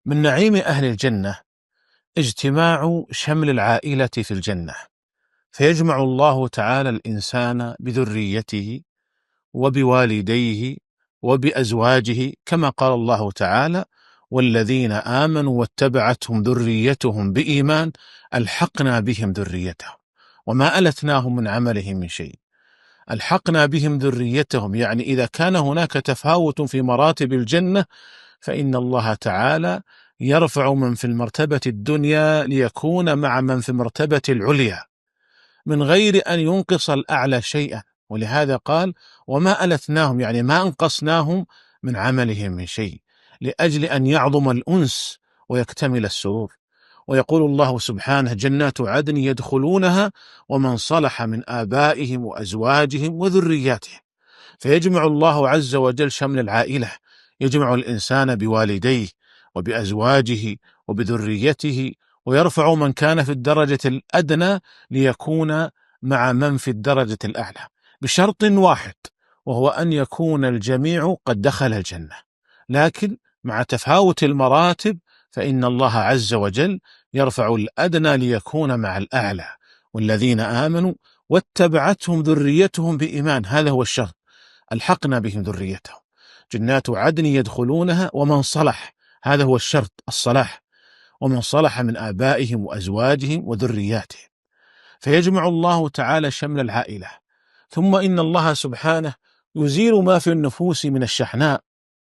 من نعيم أهل الجنة اجتماع شمل العائلة في الجنة، فيجمع الله تعالى الإنسان بذريته وبوالديه وبأزواجه، كما قال الله تعالى: والذين آمنوا واتبعتهم ذريتهم بإيمان ألحقنا بهم ذريتهم وما ألتناهم من عملهم من شيء. ألحقنا بهم ذريتهم يعني إذا كان هناك تفاوت في مراتب الجنة فإن الله تعالى يرفع من في المرتبة الدنيا ليكون مع من في المرتبة العليا من غير أن ينقص الأعلى شيئا. ولهذا قال: وما ألتناهم، يعني ما أنقصناهم من عملهم من شيء، لأجل أن يعظم الأنس ويكتمل السرور. ويقول الله سبحانه: جنات عدن يدخلونها ومن صلح من آبائهم وأزواجهم وذرياتهم. فيجمع الله عز وجل شمل العائلة، يجمع الإنسان بوالديه وبأزواجه وبذريته، ويرفع من كان في الدرجة الأدنى ليكون مع من في الدرجة الأعلى، بشرط واحد، وهو أن يكون الجميع قد دخل الجنة. لكن مع تفاوت المراتب فإن الله عز وجل يرفع الأدنى ليكون مع الأعلى. والذين آمنوا واتبعتهم ذريتهم بإيمان، هذا هو الشرط، ألحقنا بهم ذريتهم. جنات عدن يدخلونها ومن صلح، هذا هو الشرط، الصلاح، ومن صلح من آبائهم وأزواجهم وذرياتهم. فيجمع الله تعالى شمل العائلة. ثم إن الله سبحانه يزيل ما في النفوس من الشحناء،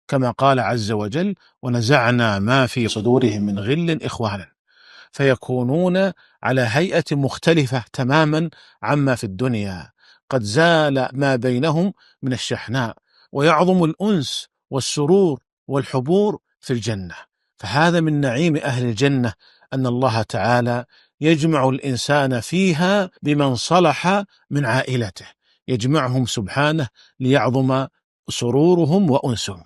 كما قال عز وجل: ونزعنا ما في صدورهم من غل إخوانا، فيكونون على هيئة مختلفة تماما عما في الدنيا، قد زال ما بينهم من الشحناء، ويعظم الأنس والسرور والحبور في الجنة. فهذا من نعيم أهل الجنة، أن الله تعالى يجمع الإنسان فيها بمن صلح من عائلته، يجمعهم سبحانه ليعظم سرورهم وأنسهم.